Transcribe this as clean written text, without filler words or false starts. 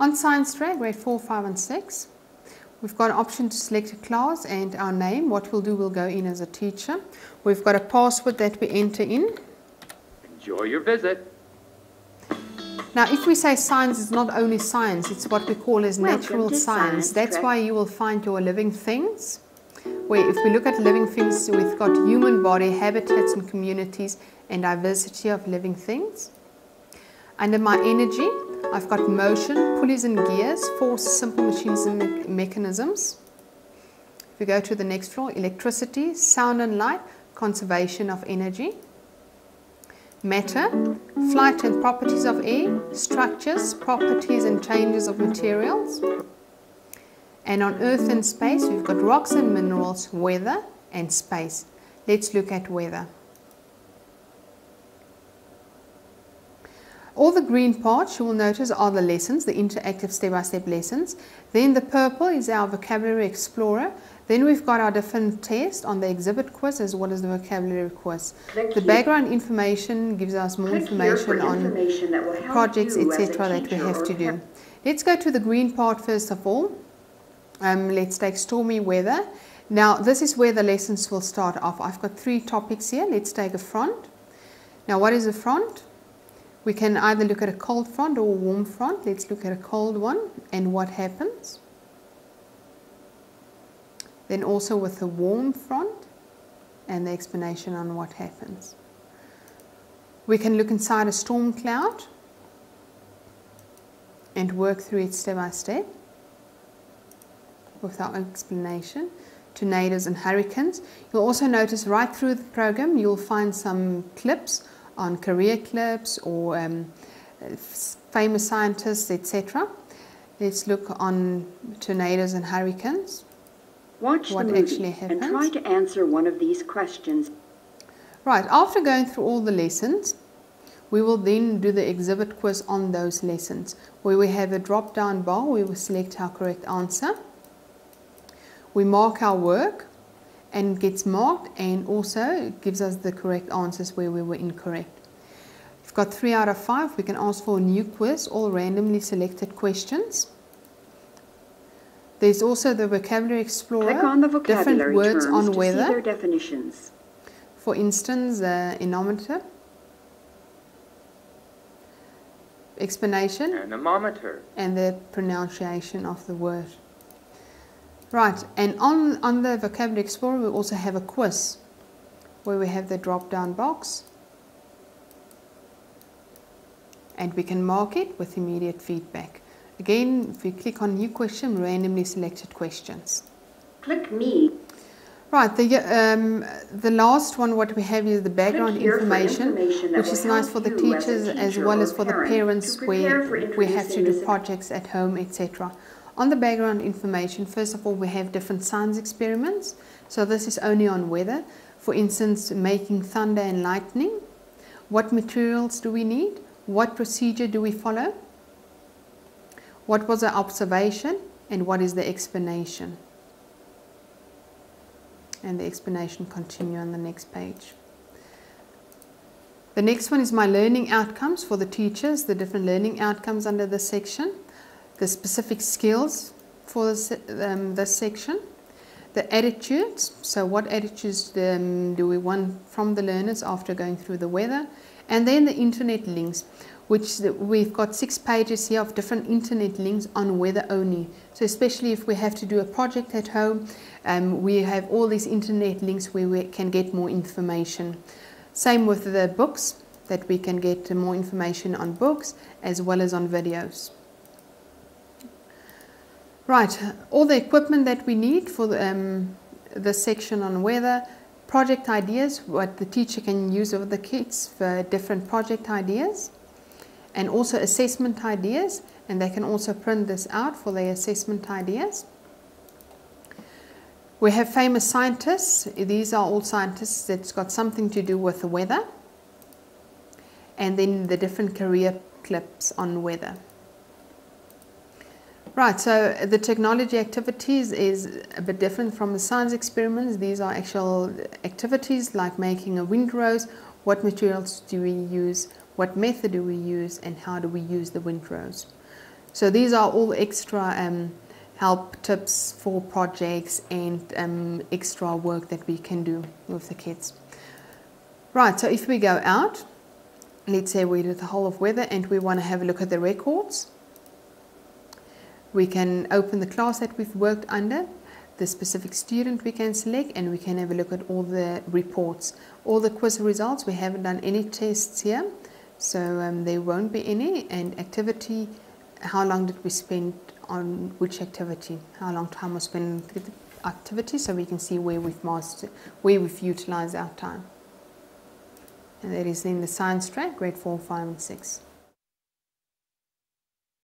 On Science Track, grade 4, 5 and 6, we've got an option to select a class and our name. What we'll do, we'll go in as a teacher. We've got a password that we enter in. Enjoy your visit. Now, if we say science, it's not only science, it's what we call as natural science. That's why you will find your living things, where if we look at living things, we've got human body, habitats and communities, and diversity of living things. Under my energy, I've got motion, pulleys and gears, force, simple machines and mechanisms. If we go to the next floor, electricity, sound and light, conservation of energy. Matter, flight and properties of air, structures, properties and changes of materials. And on earth and space, we've got rocks and minerals, weather and space. Let's look at weather. All the green parts you will notice are the lessons, the interactive step-by-step lessons. Then the purple is our vocabulary explorer. Then we've got our different tests on the exhibit quiz as well as the vocabulary quiz. The background information gives us more information on projects, etc. that we have to do. Let's go to the green part first of all. Let's take stormy weather. Now this is where the lessons will start off. I've got 3 topics here. Let's take a front. Now what is a front? We can either look at a cold front or a warm front. Let's look at a cold one and what happens. Then also with the warm front and the explanation on what happens. We can look inside a storm cloud and work through it step by step with our explanation. Tornadoes and hurricanes. You'll also notice right through the program you'll find some clips on career clips or famous scientists, etc. Let's look on tornadoes and hurricanes. Watch the movie and try to answer one of these questions. Right, after going through all the lessons, we will then do the exhibit quiz on those lessons, where we have a drop-down bar where we select our correct answer. We mark our work and it gets marked, and also it gives us the correct answers where we were incorrect. We've got 3 out of 5. We can ask for a new quiz, all randomly selected questions. There's also the vocabulary explorer. Click on the vocabulary different words terms on to weather. see their definitions. For instance, anemometer, explanation, anemometer, and the pronunciation of the word. Right, and on the vocabulary explorer we also have a quiz where we have the drop down box and we can mark it with immediate feedback. Again, if we click on new question, randomly selected questions. Click me. Right, the last one what we have is the background information, which is nice for the teachers as well as for the parents where we have to do projects at home, etc. On the background information, first of all, we have different science experiments. So this is only on weather. For instance, making thunder and lightning. What materials do we need? What procedure do we follow? What was the observation? And what is the explanation? And the explanation continue on the next page. The next one is my learning outcomes for the teachers, the different learning outcomes under this section. The specific skills for this section, the attitudes, so what attitudes do we want from the learners after going through the weather, and then the internet links, which we've got 6 pages here of different internet links on weather only. So especially if we have to do a project at home, we have all these internet links where we can get more information. Same with the books, that we can get more information on books as well as on videos. Right, all the equipment that we need for the section on weather, project ideas, what the teacher can use with the kids for different project ideas, and also assessment ideas, and they can also print this out for their assessment ideas. We have famous scientists. These are all scientists that's got something to do with the weather, and then the different career clips on weather. Right, so the technology activities is a bit different from the science experiments. These are actual activities like making a windrose. What materials do we use? What method do we use? And how do we use the windrose? So these are all extra help tips for projects and extra work that we can do with the kids. Right, so if we go out, let's say we did the whole of weather and we want to have a look at the records. We can open the class that we've worked under, the specific student we can select, and we can have a look at all the reports, all the quiz results. We haven't done any tests here, so there won't be any. And activity, how long did we spend on which activity, how long time was spent on the activity, so we can see where we've utilized our time. And that is then the science track, grade 4, 5 and 6.